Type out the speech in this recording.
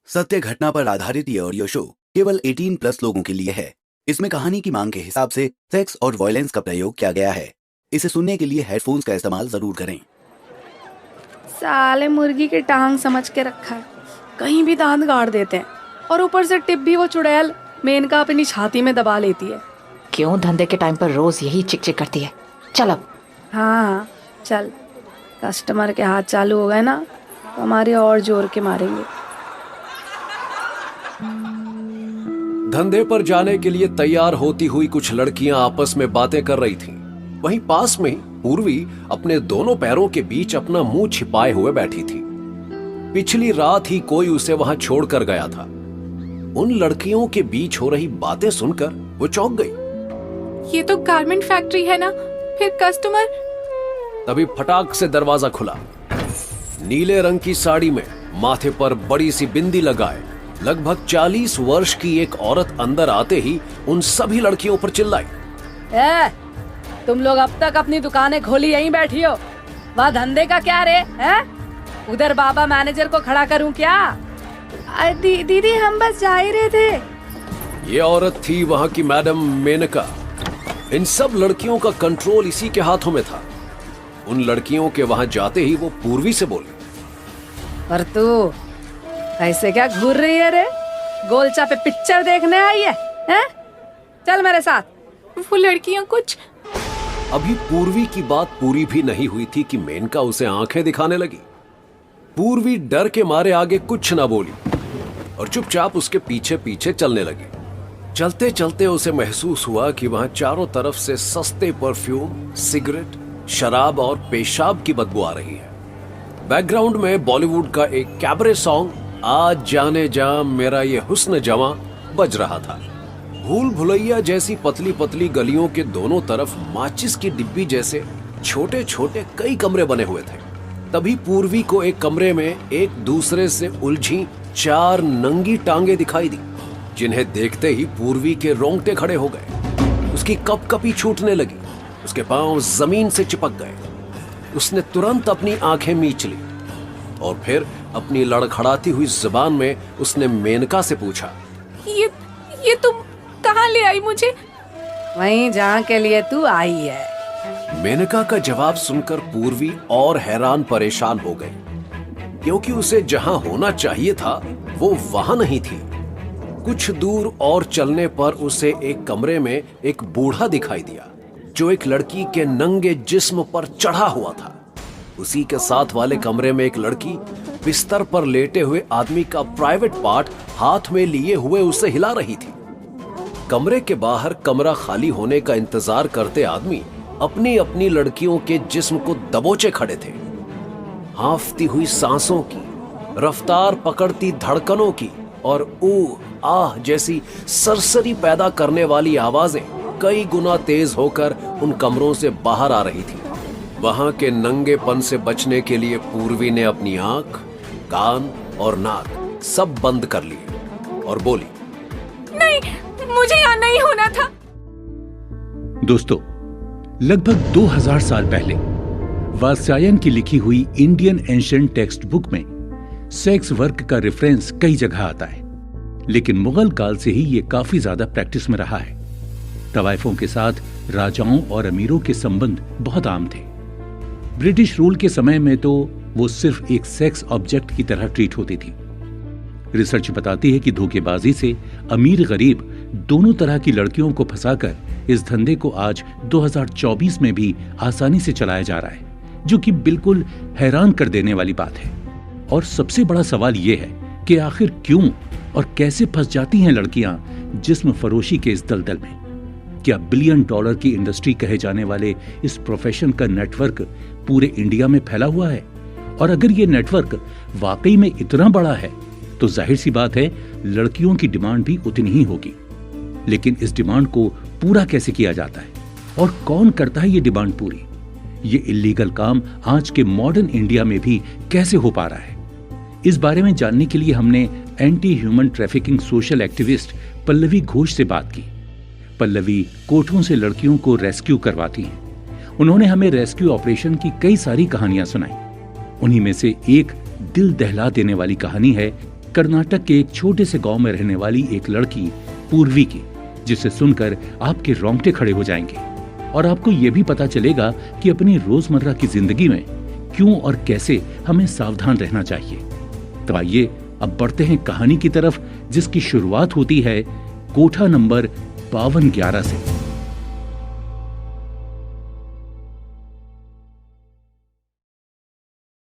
सत्य घटना पर आधारित ये ऑडियो शो केवल 18+ लोगों के लिए है। इसमें कहानी की मांग के हिसाब से सेक्स और वायलेंस का प्रयोग किया गया है। इसे सुनने के लिए हेडफोन्स का इस्तेमाल जरूर करें। साले मुर्गी की टांग समझ के रखा है, कहीं भी दांत गाड़ देते हैं और ऊपर से टिप भी वो चुड़ैल मेनका अपनी छाती में दबा लेती है। क्यों धंधे के टाइम पर रोज यही चिक चिक करती है। चल अब। हाँ चल, कस्टमर के हाथ चालू हो गए ना तो हमारे और जोर के मारेंगे। धंधे पर जाने के लिए तैयार होती हुई कुछ लड़कियां आपस में बातें कर रही थीं। वहीं पास में ही पूर्वी अपने दोनों पैरों के बीच अपना मुंह छिपाए हुए बैठी थी। पिछली रात ही कोई उसे वहां छोड़कर गया था। उन लड़कियों के बीच हो रही बातें सुनकर वो चौंक गई। ये तो गारमेंट फैक्ट्री है ना, फिर कस्टमर। तभी फटाक से दरवाजा खुला। नीले रंग की साड़ी में माथे पर बड़ी सी बिंदी लगाए लगभग 40 वर्ष की एक औरत अंदर आते ही उन सभी लड़कियों पर चिल्लाई, तुम लोग अब तक अपनी दुकानें खोली यहीं बैठी हो, वहाँ धंधे का क्या रे है? उधर बाबा मैनेजर को खड़ा करूं क्या? दीदी हम बस जा ही रहे थे। ये औरत थी वहां की मैडम मेनका। इन सब लड़कियों का कंट्रोल इसी के हाथों में था। उन लड़कियों के वहां जाते ही वो पूर्वी से बोली, पर तू ऐसे क्या घूर रही है रे? गोलचा पे पिक्चर देखने आई है, हैं? चल मेरे साथ। वो लड़कियां कुछ। अभी पूर्वी की बात पूरी भी नहीं हुई थी कि मेनका उसे आंखें दिखाने लगी। पूर्वी डर के मारे आगे कुछ ना बोली और चुपचाप उसके पीछे पीछे चलने लगी। चलते चलते उसे महसूस हुआ कि वहां चारों तरफ से सस्ते परफ्यूम, सिगरेट, शराब और पेशाब की बदबू आ रही है। बैकग्राउंड में बॉलीवुड का एक कैबरे सॉन्ग आज जाने जा मेरा ये हुस्न जवां बज रहा था। भूल भुलैया जैसी पतली पतली गलियों के दोनों तरफ माचिस की डिब्बी जैसे छोटे छोटे कई कमरे बने हुए थे। तभी पूर्वी को एक कमरे में एक दूसरे से उलझी 4 नंगी टांगे दिखाई दी, जिन्हें देखते ही पूर्वी के रोंगटे खड़े हो गए। उसकी कपकपी छूटने लगी, उसके पांव जमीन से चिपक गए। उसने तुरंत अपनी आंखें मीच ली और फिर अपनी लड़खड़ाती हुई जुबान में उसने मेनका से पूछा, ये तुम कहाँ ले आई मुझे? वहीं जहाँ के लिए तू आई है। मेनका का जवाब सुनकर पूर्वी और हैरान परेशान हो गई, क्योंकि उसे जहां होना चाहिए था वो वहां नहीं थी। कुछ दूर और चलने पर उसे एक कमरे में एक बूढ़ा दिखाई दिया, जो एक लड़की के नंगे जिस्म पर चढ़ा हुआ था। उसी के साथ वाले कमरे में एक लड़की बिस्तर पर लेटे हुए आदमी का प्राइवेट पार्ट हाथ में लिए हुए उसे हिला रही थी। कमरे के बाहर कमरा खाली होने का इंतजार करते आदमी अपनी अपनी लड़कियों के जिस्म को दबोचे खड़े थे। हांफती हुई सांसों की, रफ्तार पकड़ती धड़कनों की और ऊह आह जैसी सरसरी पैदा करने वाली आवाजें कई गुना तेज होकर उन कमरों से बाहर आ रही थी। वहां के नंगेपन से बचने के लिए पूर्वी ने अपनी आंख, कान और नाक सब बंद कर लिए और बोली, नहीं, मुझे यहाँ नहीं होना था। दोस्तों, लगभग 2000 साल पहले वात्स्यायन की लिखी हुई इंडियन एंशिएंट टेक्स्ट बुक में सेक्स वर्क का रेफरेंस कई जगह आता है, लेकिन मुगल काल से ही ये काफी ज्यादा प्रैक्टिस में रहा है। तवाइफों के साथ राजाओं और अमीरों के संबंध बहुत आम थे। ब्रिटिश रूल के समय में तो वो सिर्फ एक सेक्स ऑब्जेक्ट की तरह ट्रीट होती थी। रिसर्च बताती है कि धोखेबाजी से अमीर गरीब दोनों तरह की लड़कियों को फंसाकर इस धंधे को आज 2024 में भी आसानी से चलाया जा रहा है, जो कि बिल्कुल हैरान कर देने वाली बात है। और सबसे बड़ा सवाल यह है कि आखिर क्यों और कैसे फंस जाती हैं लड़कियां जिस्म फरोशी के इस दलदल में। क्या $1 बिलियन की इंडस्ट्री कहे जाने वाले इस प्रोफेशन का नेटवर्क पूरे इंडिया में फैला हुआ है? और अगर ये नेटवर्क वाकई में इतना बड़ा है तो जाहिर सी बात है लड़कियों की डिमांड भी उतनी ही होगी। लेकिन इस डिमांड को पूरा कैसे किया जाता है और कौन करता है ये डिमांड पूरी? ये इलीगल काम आज के मॉडर्न इंडिया में भी कैसे हो पा रहा है? इस बारे में जानने के लिए हमने anti human trafficking social activist Pallavi Ghosh से बात की। पल्लवी कोठों से लड़कियों को रेस्क्यू करवाती हैं। उन्होंने हमें रेस्क्यू ऑपरेशन की कई सारी कहानियां सुनाई। उन्हीं में से एक दिल दहला देने वाली कहानी है कर्नाटक के एक छोटे से गांव में रहने वाली एक लड़की पूर्वी की, जिसे सुनकर आपके रोंगटे खड़े हो जाएंगे और आपको यह भी पता चलेगा कि अपनी रोजमर्रा की जिंदगी में क्यों और कैसे हमें सावधान रहना चाहिए। तो आइए अब बढ़ते हैं कहानी की तरफ, जिसकी शुरुआत होती है कोठा नंबर 5211 से।